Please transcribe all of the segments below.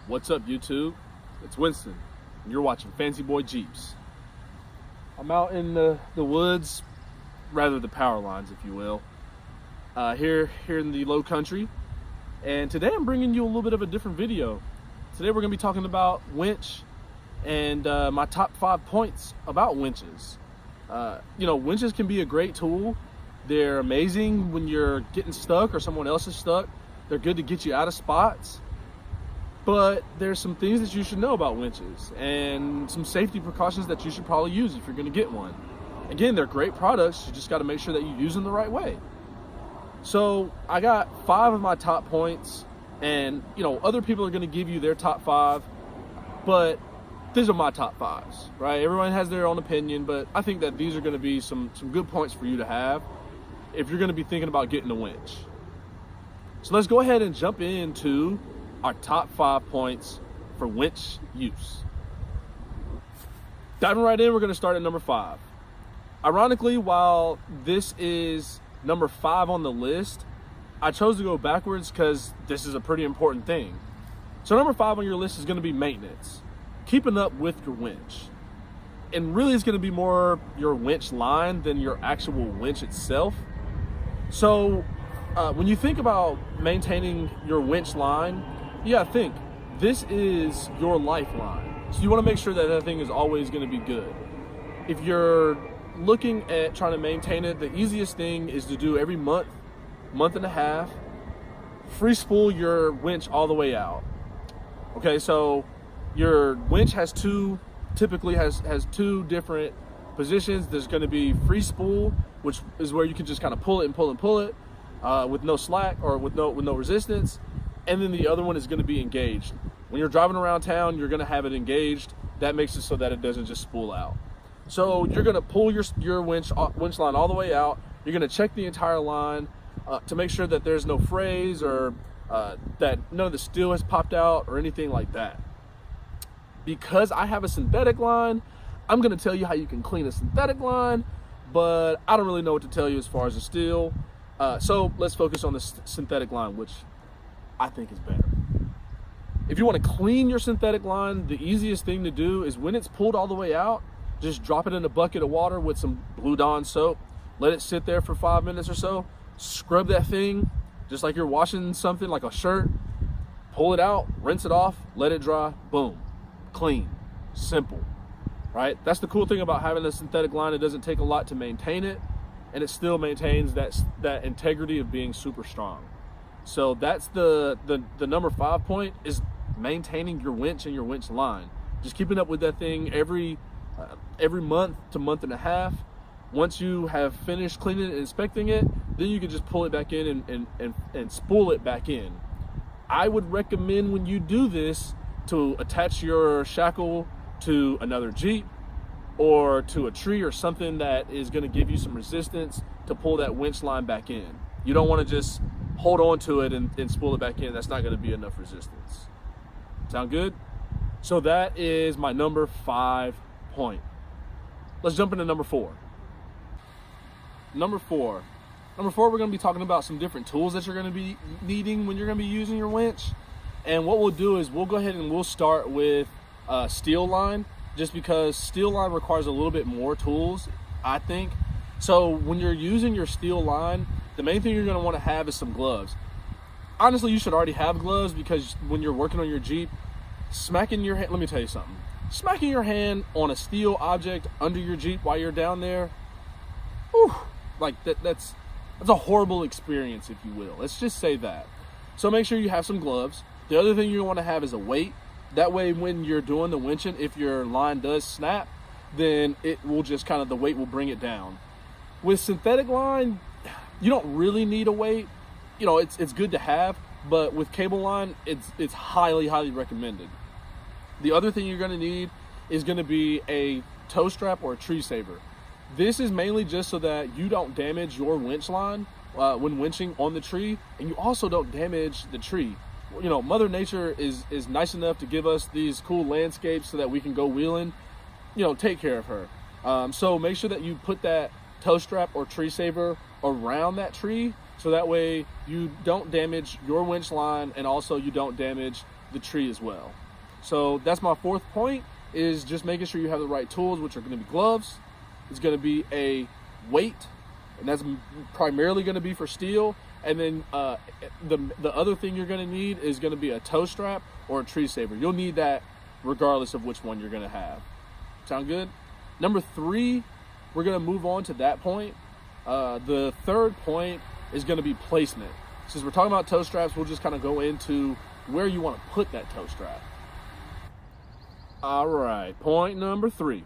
What's up, YouTube? It's Winston, and you're watching Fancy Boy Jeeps. I'm out in the woods, rather the power lines, if you will, here in the low country. And today I'm bringing you a little bit of a different video. Today we're going to be talking about winch and my top 5 points about winches. Winches can be a great tool. They're amazing when you're getting stuck or someone else is stuck. They're good to get you out of spots. But there's some things that you should know about winches and some safety precautions that you should probably use if you're going to get one. Again, they're great products. You just got to make sure that you use them the right way. So I got 5 of my top points, and other people are going to give you their top 5, but these are my top 5s, right? Everyone has their own opinion, but I think that these are going to be some good points for you to have if you're going to be thinking about getting a winch. So let's go ahead and jump into our top 5 points for winch use. Diving right in, we're going to start at number 5. Ironically, while this is number 5 on the list, I chose to go backwards because this is a pretty important thing. So number 5 on your list is going to be maintenance, keeping up with your winch. And really it's going to be more your winch line than your actual winch itself. So when you think about maintaining your winch line, you gotta think, this is your lifeline. So you wanna make sure that that thing is always gonna be good. If you're looking at trying to maintain it, the easiest thing is to do every month and a half, free spool your winch all the way out. Okay, so your winch typically has two different positions. There's gonna be free spool, which is where you can just kind of pull it and pull it with no slack or with no resistance. And then the other one is going to be engaged. When you're driving around town, you're going to have it engaged. That makes it so that it doesn't just spool out. So you're going to pull your winch line all the way out. You're going to check the entire line to make sure that there's no frays or that none of the steel has popped out or anything like that. Because I have a synthetic line, I'm going to tell you how you can clean a synthetic line, but I don't really know what to tell you as far as the steel. So let's focus on the synthetic line, which I think is better. If you want to clean your synthetic line, the easiest thing to do is when it's pulled all the way out, just drop it in a bucket of water with some Blue Dawn soap, let it sit there for 5 minutes or so, scrub that thing just like you're washing something like a shirt, pull it out, rinse it off, let it dry, boom, clean, simple, right? That's the cool thing about having a synthetic line. It doesn't take a lot to maintain it, and it still maintains that integrity of being super strong. So that's the number 5 point, is maintaining your winch and your winch line. Just keeping up with that thing every month to month and a half. Once you have finished cleaning and inspecting it, then you can just pull it back in and spool it back in. I would recommend when you do this to attach your shackle to another Jeep or to a tree or something that is going to give you some resistance to pull that winch line back in. You don't want to just hold on to it and spool it back in. That's not going to be enough resistance. Sound good? So that is my number 5 point. Let's jump into number 4. Number 4, we're going to be talking about some different tools that you're going to be needing when you're going to be using your winch. And what we'll do is we'll go ahead and we'll start with steel line, just because steel line requires a little bit more tools, I think. So when you're using your steel line, the main thing you're going to want to have is some gloves. Honestly, you should already have gloves, because when you're working on your Jeep, smacking your hand, let me tell you something. Smacking your hand on a steel object under your Jeep while you're down there, whew, like that's a horrible experience, if you will. Let's just say that. So make sure you have some gloves. The other thing you want to have is a weight. That way when you're doing the winching, if your line does snap, then it will just the weight will bring it down. With synthetic line, you don't really need a weight. It's good to have, but with cable line, it's highly recommended. The other thing you're going to need is going to be a tow strap or a tree saver. This is mainly just so that you don't damage your winch line when winching on the tree, and you also don't damage the tree. Mother Nature is nice enough to give us these cool landscapes so that we can go wheeling. Take care of her. So make sure that you put that tow strap or tree saver around that tree, so that way you don't damage your winch line, and also you don't damage the tree as well. So that's my fourth point, is just making sure you have the right tools, which are going to be gloves. It's going to be a weight, and that's primarily going to be for steel. And then the other thing you're going to need is going to be a tow strap or a tree saver. You'll need that regardless of which one you're going to have. Sound good? Number 3, we're going to move on to that point. The third point is going to be placement. Since we're talking about tow straps, we'll just kind of go into where you want to put that tow strap. All right, point number 3.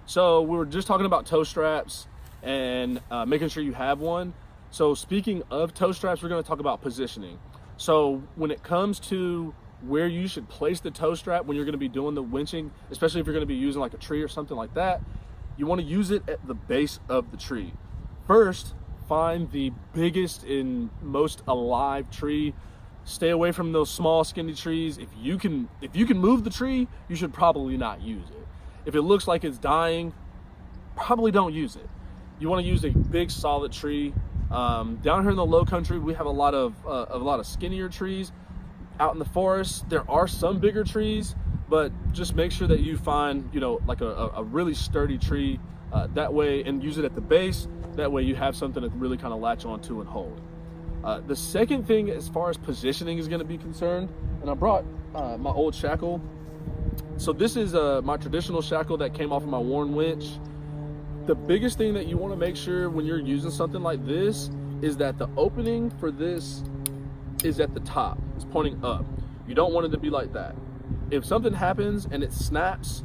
So we were just talking about tow straps and making sure you have one. So speaking of tow straps, we're going to talk about positioning. So when it comes to where you should place the tow strap when you're going to be doing the winching, especially if you're going to be using like a tree or something like that, you want to use it at the base of the tree. First, find the biggest and most alive tree. Stay away from those small skinny trees. If you can move the tree, you should probably not use it. If it looks like it's dying, probably don't use it. You want to use a big solid tree. Down here in the low country, we have a lot of skinnier trees. Out in the forest, there are some bigger trees, but just make sure that you find, like a really sturdy tree that way, and use it at the base. That way you have something to really kind of latch onto and hold. The second thing, as far as positioning is going to be concerned, and I brought my old shackle. So this is my traditional shackle that came off of my worn winch. The biggest thing that you want to make sure when you're using something like this is that the opening for this is at the top. It's pointing up. You don't want it to be like that. If something happens and it snaps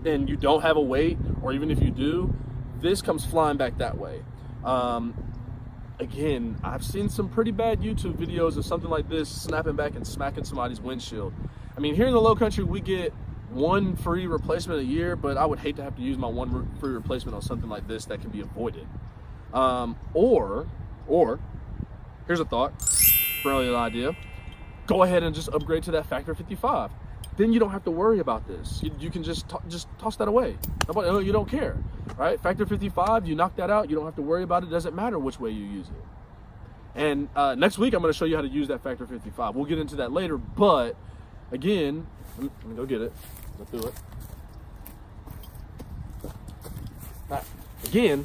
and you don't have a weight, or even if you do, this comes flying back that way. Again, I've seen some pretty bad YouTube videos of something like this snapping back and smacking somebody's windshield. I mean, here in the low country, we get one free replacement a year, but I would hate to have to use my one free replacement on something like this that can be avoided. Or here's a thought, brilliant idea. Go ahead and just upgrade to that factor 55. Then you don't have to worry about this. You can just toss that away. You don't care, right? Factor 55, you knock that out. You don't have to worry about it. It doesn't matter which way you use it. And next week, I'm going to show you how to use that factor 55. We'll get into that later, but again, let me go get it. Let's do it. Right. Again,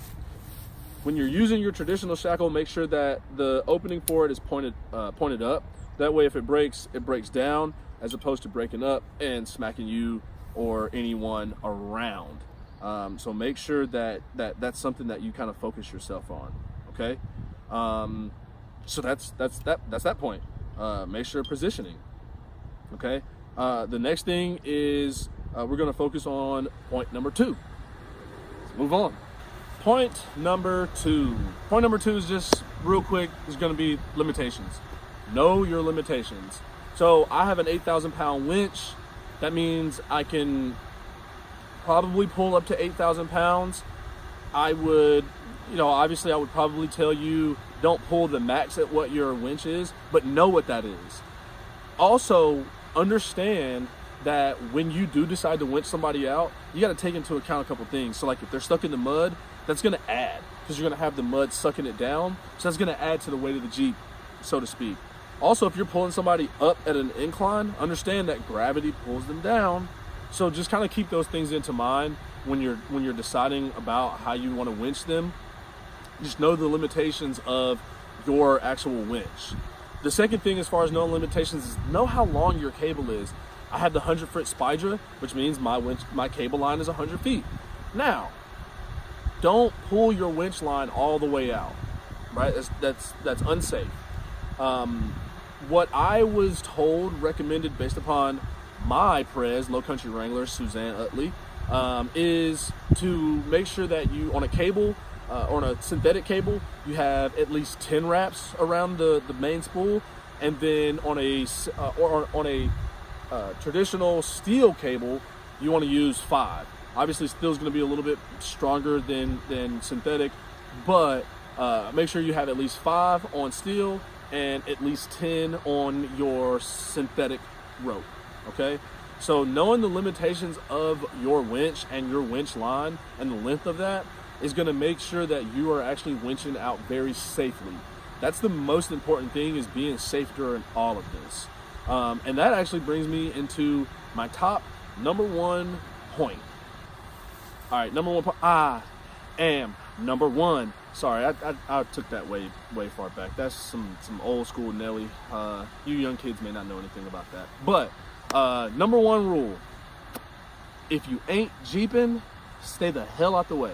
when you're using your traditional shackle, make sure that the opening for it is pointed up. That way, if it breaks down, as opposed to breaking up and smacking you or anyone around. So make sure that that's something that you kind of focus yourself on. Okay. So that's that point. Make sure positioning. Okay. The next thing is we're going to focus on point number 2. Let's move on. Point number 2. Point number 2 is just real quick. Is going to be limitations. Know your limitations. So I have an 8,000 pound winch. That means I can probably pull up to 8,000 pounds. I would, obviously I would probably tell you don't pull the max at what your winch is, but know what that is. Also, understand that when you do decide to winch somebody out, you got to take into account a couple things. So like if they're stuck in the mud, that's going to add, because you're going to have the mud sucking it down. So that's going to add to the weight of the Jeep, so to speak. Also, if you're pulling somebody up at an incline, understand that gravity pulls them down. So just kind of keep those things into mind when you're deciding about how you want to winch them. Just know the limitations of your actual winch. The second thing, as far as knowing limitations, is know how long your cable is. I have the 100-foot Spydra, which means my cable line is 100 feet. Now, don't pull your winch line all the way out, right? That's unsafe. What I was told, recommended based upon my Prez Low Country Wrangler, Suzanne Utley, is to make sure that you, on a cable, on a synthetic cable, you have at least 10 wraps around the main spool, and then on a traditional steel cable, you want to use 5. Obviously, steel is going to be a little bit stronger than synthetic, but make sure you have at least 5 on steel and at least 10 on your synthetic rope. Okay, so knowing the limitations of your winch and your winch line and the length of that is going to make sure that you are actually winching out very safely. That's the most important thing, is being safe during all of this. And that actually brings me into my top number 1 point. All right, number 1 point. I am number 1. Sorry, I took that way far back. That's some old school Nelly. You young kids may not know anything about that. But number 1 rule: if you ain't jeeping, stay the hell out the way.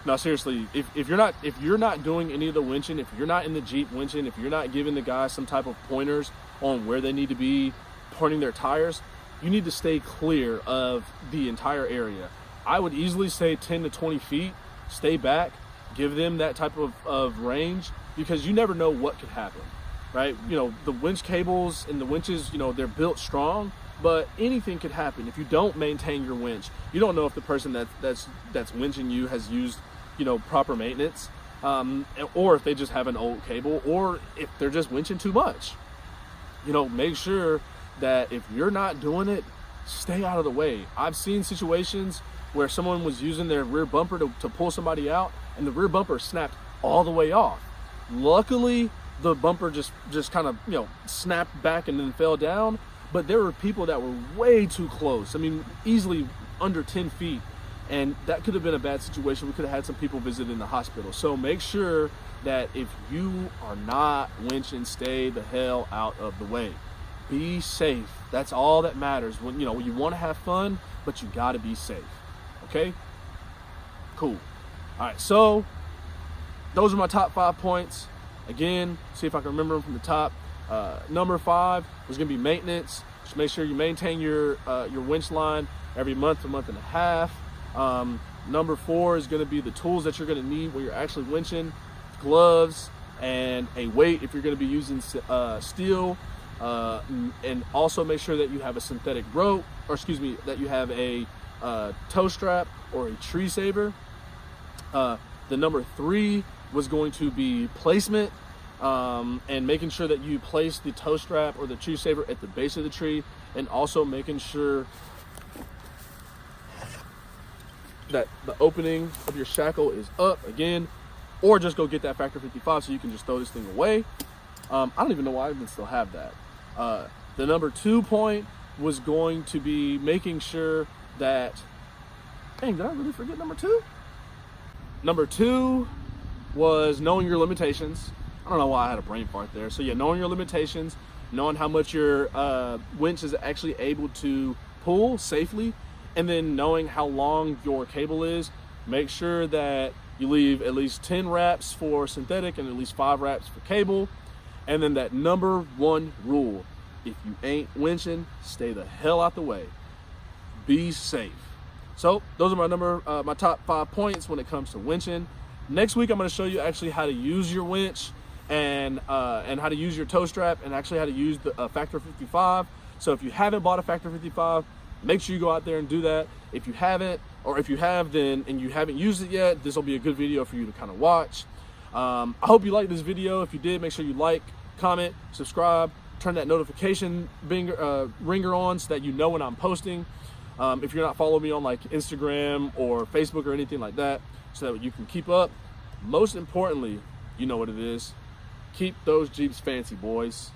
No, seriously, if you're not doing any of the winching, if you're not in the Jeep winching, if you're not giving the guys some type of pointers on where they need to be pointing their tires, you need to stay clear of the entire area. I would easily say 10 to 20 feet, stay back, give them that type of range, because you never know what could happen, right? You know, the winch cables and the winches, you know, they're built strong, but anything could happen. If you don't maintain your winch, you don't know if the person that's winching you has used, you know, proper maintenance, or if they just have an old cable, or if they're just winching too much. You know, make sure that if you're not doing it, stay out of the way. I've seen situations where someone was using their rear bumper to pull somebody out, and the rear bumper snapped all the way off. Luckily, the bumper just kind of, you know, snapped back and then fell down, but there were people that were way too close. I mean, easily under 10 feet, and that could have been a bad situation. We could have had some people visit in the hospital. So make sure that if you are not winching, stay the hell out of the way. Be safe. That's all that matters. When you know, you want to have fun, but you got to be safe. Okay? Cool. All right, so those are my top 5 points. Again, see if I can remember them from the top. Number 5 was going to be maintenance. Just make sure you maintain your winch line every month, a month and a half. Number 4 is going to be the tools that you're going to need when you're actually winching: gloves and a weight if you're going to be using steel. And also make sure that you have a synthetic rope, or excuse me, that you have a tow strap or a tree saver. The number 3 was going to be placement, and making sure that you place the tow strap or the tree saver at the base of the tree, and also making sure that the opening of your shackle is up again, or just go get that factor 55 so you can just throw this thing away. I don't even know why I even still have that. The number 2 point was going to be making sure that, dang, did I really forget number 2? Number 2 was knowing your limitations. I don't know why I had a brain fart there. So yeah, knowing your limitations, knowing how much your winch is actually able to pull safely, and then knowing how long your cable is. Make sure that you leave at least 10 wraps for synthetic and at least 5 wraps for cable. And then that number 1 rule: if you ain't winching, stay the hell out the way. Be safe. So those are my top 5 points when it comes to winching. Next week, I'm going to show you actually how to use your winch and how to use your tow strap, and actually how to use the factor 55. So if you haven't bought a factor 55, make sure you go out there and do that. If you haven't, or if you have then and you haven't used it yet, this will be a good video for you to kind of watch. I hope you liked this video. If you did, make sure you like, comment, subscribe, turn that notification ringer on so that you know when I'm posting. If you're not following me on like Instagram or Facebook or anything like that, so that you can keep up. Most importantly, you know what it is: keep those Jeeps fancy, boys.